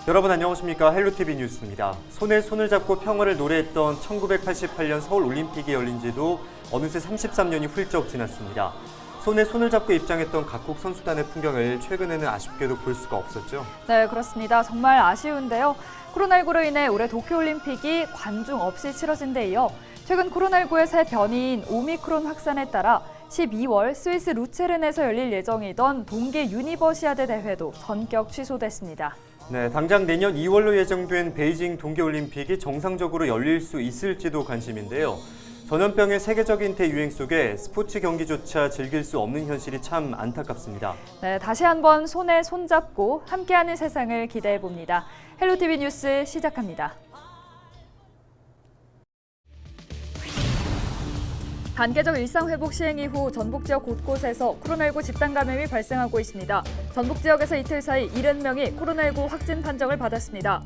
여러분 안녕하십니까? 헬로티비 뉴스입니다. 손에 손을 잡고 평화를 노래했던 1988년 서울올림픽이 열린 지도 어느새 33년이 훌쩍 지났습니다. 손에 손을 잡고 입장했던 각국 선수단의 풍경을 최근에는 아쉽게도 볼 수가 없었죠. 네, 그렇습니다. 정말 아쉬운데요. 코로나19로 인해 올해 도쿄올림픽이 관중 없이 치러진 데 이어 최근 코로나19의 새 변이인 오미크론 확산에 따라 12월 스위스 루체른에서 열릴 예정이던 동계 유니버시아드 대회도 전격 취소됐습니다. 네, 당장 내년 2월로 예정된 베이징 동계올림픽이 정상적으로 열릴 수 있을지도 관심인데요. 전염병의 세계적인 대유행 속에 스포츠 경기조차 즐길 수 없는 현실이 참 안타깝습니다. 네, 다시 한번 손에 손 잡고 함께하는 세상을 기대해봅니다. 헬로티비 뉴스 시작합니다. 단계적 일상회복 시행 이후 전북 지역 곳곳에서 코로나19 집단 감염이 발생하고 있습니다. 전북 지역에서 이틀 사이 70명이 코로나19 확진 판정을 받았습니다.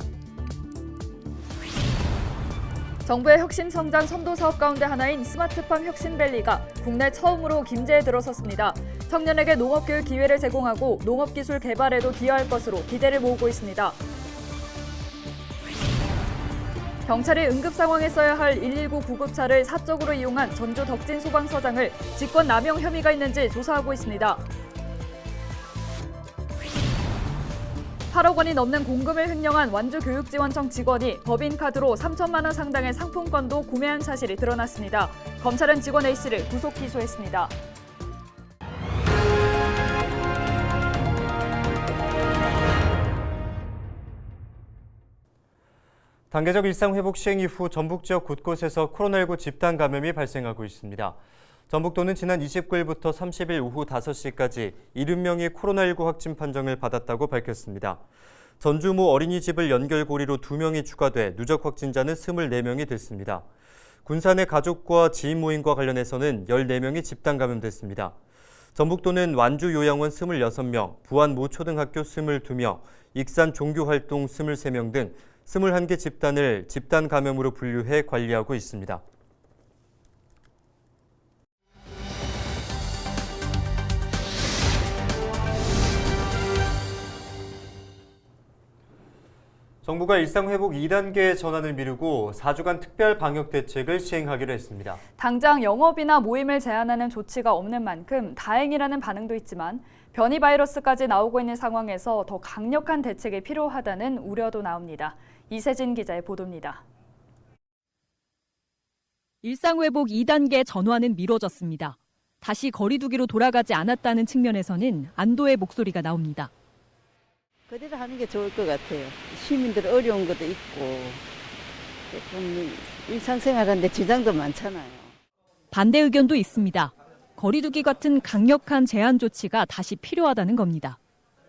정부의 혁신성장 선도 사업 가운데 하나인 스마트팜 혁신밸리가 국내 처음으로 김제에 들어섰습니다. 청년에게 농업교육 기회를 제공하고 농업기술 개발에도 기여할 것으로 기대를 모으고 있습니다. 경찰이 응급 상황에 써야 할 119 구급차를 사적으로 이용한 전주 덕진 소방서장을 직권 남용 혐의가 있는지 조사하고 있습니다. 8억 원이 넘는 공금을 횡령한 완주교육지원청 직원이 법인카드로 3천만 원 상당의 상품권도 구매한 사실이 드러났습니다. 검찰은 직원 A씨를 구속 기소했습니다. 단계적 일상회복 시행 이후 전북 지역 곳곳에서 코로나19 집단 감염이 발생하고 있습니다. 전북도는 지난 29일부터 30일 오후 5시까지 70명이 코로나19 확진 판정을 받았다고 밝혔습니다. 전주 모 어린이집을 연결고리로 2명이 추가돼 누적 확진자는 24명이 됐습니다. 군산의 가족과 지인 모임과 관련해서는 14명이 집단 감염됐습니다. 전북도는 완주 요양원 26명, 부안 모 초등학교 22명, 익산 종교활동 23명 등 21개 집단을 집단 감염으로 분류해 관리하고 있습니다. 정부가 일상회복 2단계 전환을 미루고 4주간 특별 방역 대책을 시행하기로 했습니다. 당장 영업이나 모임을 제한하는 조치가 없는 만큼 다행이라는 반응도 있지만 변이 바이러스까지 나오고 있는 상황에서 더 강력한 대책이 필요하다는 우려도 나옵니다. 이세진 기자의 보도입니다. 일상회복 2단계 전환은 미뤄졌습니다. 다시 거리두기로 돌아가지 않았다는 측면에서는 안도의 목소리가 나옵니다. 그대로 하는 게 좋을 것 같아요. 시민들 어려운 것도 있고 조금 일상생활하는데 지장도 많잖아요. 반대 의견도 있습니다. 거리두기 같은 강력한 제한 조치가 다시 필요하다는 겁니다.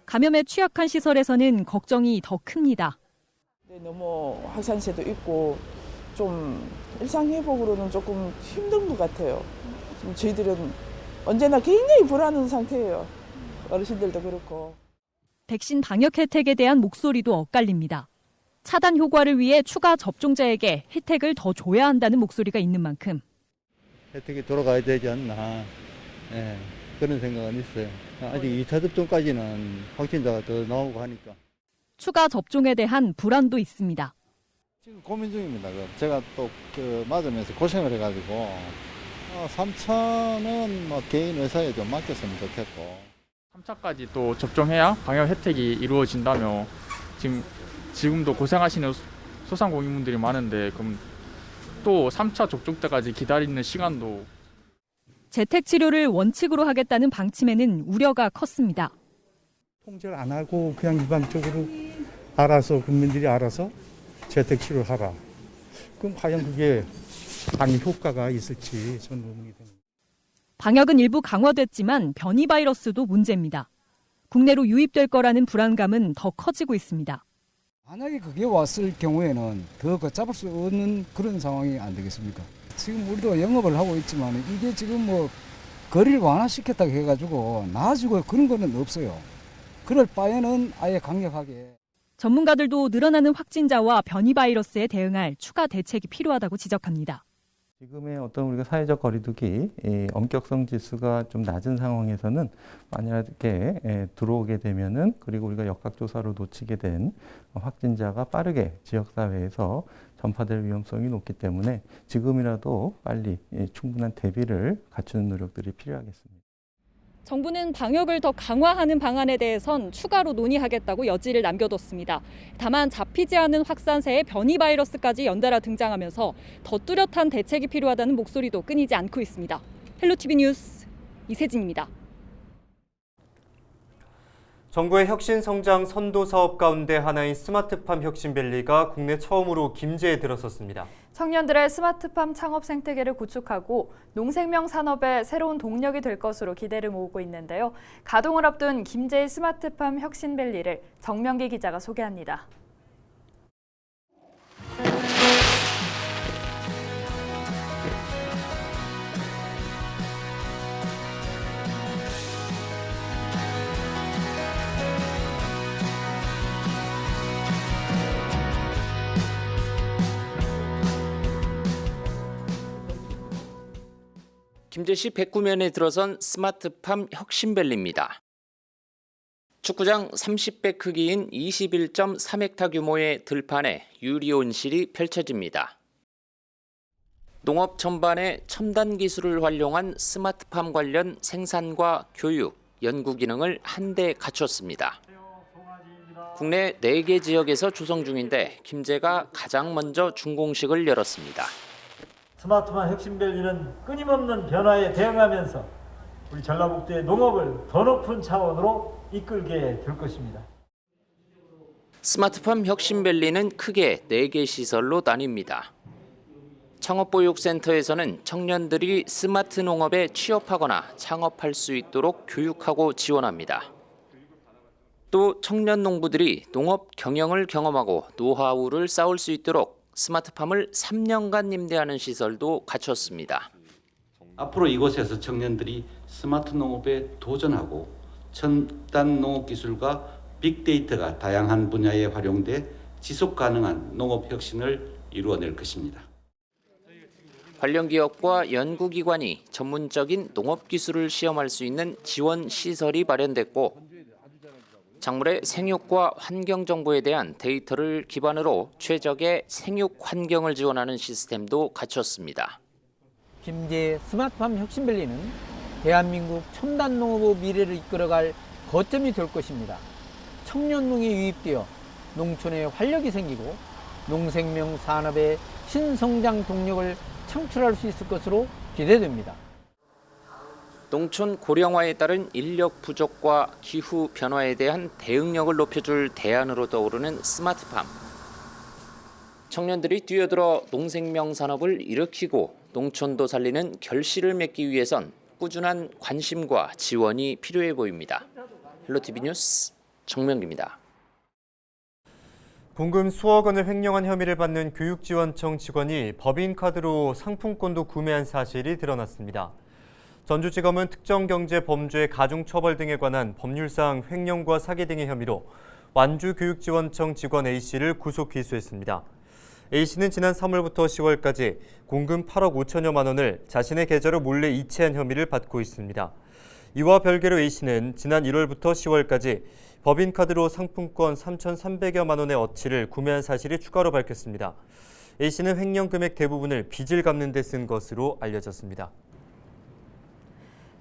감염에 취약한 시설에서는 걱정이 더 큽니다. 너무 확산세도 있고 좀 일상회복으로는 조금 힘든 것 같아요. 지금 저희들은 언제나 굉장히 불안한 상태예요. 어르신들도 그렇고. 백신 방역 혜택에 대한 목소리도 엇갈립니다. 차단 효과를 위해 추가 접종자에게 혜택을 더 줘야 한다는 목소리가 있는 만큼 혜택이 돌아가야 되지 않나 그런 생각은 있어요. 아직 2차 접종까지는 확진자가 더 나오고 하니까. 추가 접종에 대한 불안도 있습니다. 지금 고민 중입니다. 제가 또 맞으면서 고생을 해가지고 3차는 뭐 개인 의사에 좀 맡겼으면 좋겠고. 3차까지 또 접종해야 방역 혜택이 이루어진다며 지금도 고생하시는 소상공인분들이 많은데 그럼 또 3차 접종 때까지 기다리는 시간도. 재택치료를 원칙으로 하겠다는 방침에는 우려가 컸습니다. 통제를 안 하고 그냥 일반적으로 알아서 국민들이 알아서 재택치료를 하라. 그럼 과연 그게 방역 효과가 있을지 저는 의문이 듭니다. 방역은 일부 강화됐지만 변이 바이러스도 문제입니다. 국내로 유입될 거라는 불안감은 더 커지고 있습니다. 만약에 그게 왔을 경우에는 더 걷잡을 수 없는 그런 상황이 안 되겠습니까? 지금 우리도 영업을 하고 있지만 이게 지금 뭐 거리를 완화시켰다고 해가지고 나아지고 그런 거는 없어요. 그럴 바에는 아예 강력하게. 전문가들도 늘어나는 확진자와 변이 바이러스에 대응할 추가 대책이 필요하다고 지적합니다. 지금의 어떤 우리가 사회적 거리두기 엄격성 지수가 좀 낮은 상황에서는 만약에 들어오게 되면은, 그리고 우리가 역학조사로 놓치게 된 확진자가 빠르게 지역사회에서 전파될 위험성이 높기 때문에 지금이라도 빨리 충분한 대비를 갖추는 노력들이 필요하겠습니다. 정부는 방역을 더 강화하는 방안에 대해선 추가로 논의하겠다고 여지를 남겨뒀습니다. 다만 잡히지 않은 확산세의 변이 바이러스까지 연달아 등장하면서 더 뚜렷한 대책이 필요하다는 목소리도 끊이지 않고 있습니다. 헬로티비 뉴스 이세진입니다. 정부의 혁신 성장 선도 사업 가운데 하나인 스마트팜 혁신밸리가 국내 처음으로 김제에 들어섰습니다. 청년들의 스마트팜 창업 생태계를 구축하고 농생명 산업의 새로운 동력이 될 것으로 기대를 모으고 있는데요. 가동을 앞둔 김제의 스마트팜 혁신밸리를 정명기 기자가 소개합니다. 김제시 백구면에 들어선 스마트팜 혁신밸리입니다. 축구장 30배 크기인 21.3헥타 규모의 들판에 유리 온실이 펼쳐집니다. 농업 전반에 첨단 기술을 활용한 스마트팜 관련 생산과 교육, 연구 기능을 한데 갖췄습니다. 국내 4개 지역에서 조성 중인데 김제가 가장 먼저 준공식을 열었습니다. 스마트팜 혁신밸리는 끊임없는 변화에 대응하면서 우리 전라북도의 농업을 더 높은 차원으로 이끌게 될 것입니다. 스마트팜 혁신밸리는 크게 4개 시설로 나뉩니다. 창업보육센터에서는 청년들이 스마트 농업에 취업하거나 창업할 수 있도록 교육하고 지원합니다. 또 청년 농부들이 농업 경영을 경험하고 노하우를 쌓을 수 있도록 스마트팜을 3년간 임대하는 시설도 갖췄습니다. 앞으로 이곳에서 청년들이 스마트 농업에 도전하고 첨단 농업 기술과 빅데이터가 다양한 분야에 활용돼 지속 가능한 농업 혁신을 이루어낼 것입니다. 관련 기업과 연구기관이 전문적인 농업 기술을 시험할 수 있는 지원 시설이 마련됐고 작물의 생육과 환경 정보에 대한 데이터를 기반으로 최적의 생육 환경을 지원하는 시스템도 갖췄습니다. 김제 스마트팜 혁신밸리는 대한민국 첨단 농업의 미래를 이끌어갈 거점이 될 것입니다. 청년농이 유입되어 농촌에 활력이 생기고 농생명 산업의 신성장 동력을 창출할 수 있을 것으로 기대됩니다. 농촌 고령화에 따른 인력 부족과 기후 변화에 대한 대응력을 높여줄 대안으로 떠오르는 스마트팜. 청년들이 뛰어들어 농생명 산업을 일으키고 농촌도 살리는 결실을 맺기 위해선 꾸준한 관심과 지원이 필요해 보입니다. 헬로티비 뉴스 정명기입니다. 공금 수억 원을 횡령한 혐의를 받는 교육지원청 직원이 법인카드로 상품권도 구매한 사실이 드러났습니다. 전주지검은 특정경제범죄 가중처벌 등에 관한 법률상 횡령과 사기 등의 혐의로 완주교육지원청 직원 A씨를 구속 기소했습니다. A씨는 지난 3월부터 10월까지 공금 8억 5천여만 원을 자신의 계좌로 몰래 이체한 혐의를 받고 있습니다. 이와 별개로 A씨는 지난 1월부터 10월까지 법인카드로 상품권 3,300여만 원의 어치를 구매한 사실이 추가로 밝혔습니다. A씨는 횡령 금액 대부분을 빚을 갚는 데 쓴 것으로 알려졌습니다.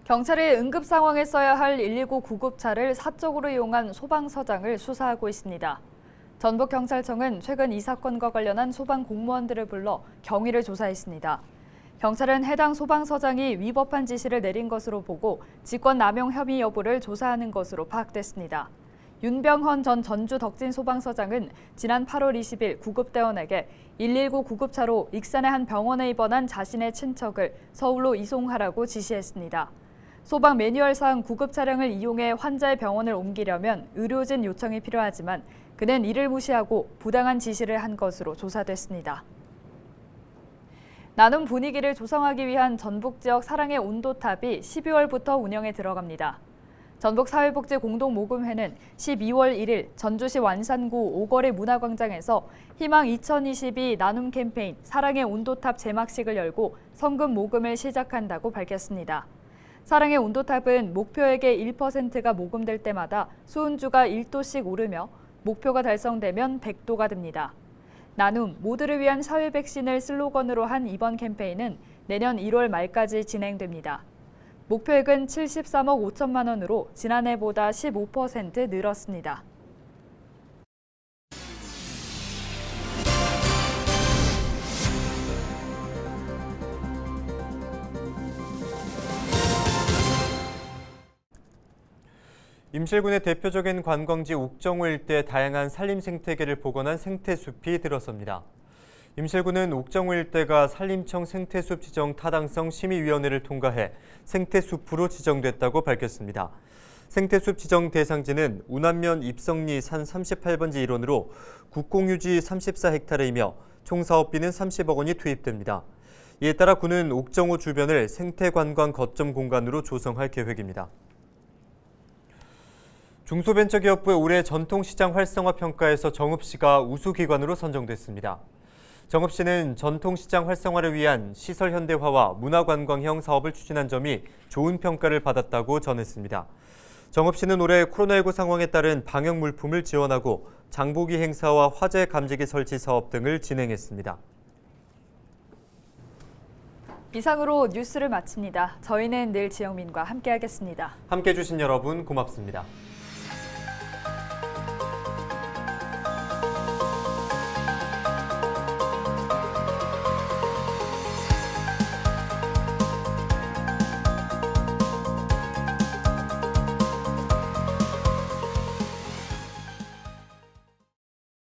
경찰이 응급 상황에 써야 할 119 구급차를 사적으로 이용한 소방서장을 수사하고 있습니다. 전북경찰청은 최근 이 사건과 관련한 소방 공무원들을 불러 경위를 조사했습니다. 경찰은 해당 소방서장이 위법한 지시를 내린 것으로 보고 직권남용 혐의 여부를 조사하는 것으로 파악됐습니다. 윤병헌 전 전주 덕진 소방서장은 지난 8월 20일 구급대원에게 119 구급차로 익산의 한 병원에 입원한 자신의 친척을 서울로 이송하라고 지시했습니다. 소방 매뉴얼상 구급 차량을 이용해 환자의 병원을 옮기려면 의료진 요청이 필요하지만 그는 이를 무시하고 부당한 지시를 한 것으로 조사됐습니다. 나눔 분위기를 조성하기 위한 전북 지역 사랑의 온도탑이 12월부터 운영에 들어갑니다. 전북사회복지공동모금회는 12월 1일 전주시 완산구 오거리 문화광장에서 희망 2022 나눔 캠페인 사랑의 온도탑 제막식을 열고 성금 모금을 시작한다고 밝혔습니다. 사랑의 온도탑은 목표액의 1%가 모금될 때마다 수은주가 1도씩 오르며 목표가 달성되면 100도가 됩니다. 나눔, 모두를 위한 사회 백신을 슬로건으로 한 이번 캠페인은 내년 1월 말까지 진행됩니다. 목표액은 73억 5천만 원으로 지난해보다 15% 늘었습니다. 임실군의 대표적인 관광지 옥정호 일대 다양한 산림 생태계를 복원한 생태숲이 들어섭니다. 임실군은 옥정호 일대가 산림청 생태숲 지정 타당성 심의위원회를 통과해 생태숲으로 지정됐다고 밝혔습니다. 생태숲 지정 대상지는 운암면 입성리 산 38번지 일원으로 국공유지 34헥타르이며 총 사업비는 30억 원이 투입됩니다. 이에 따라 군은 옥정호 주변을 생태관광 거점 공간으로 조성할 계획입니다. 중소벤처기업부의 올해 전통시장 활성화 평가에서 정읍시가 우수기관으로 선정됐습니다. 정읍시는 전통시장 활성화를 위한 시설 현대화와 문화관광형 사업을 추진한 점이 좋은 평가를 받았다고 전했습니다. 정읍시는 올해 코로나19 상황에 따른 방역 물품을 지원하고 장보기 행사와 화재 감지기 설치 사업 등을 진행했습니다. 이상으로 뉴스를 마칩니다. 저희는 내일 지영민과 함께하겠습니다. 함께해 주신 여러분 고맙습니다.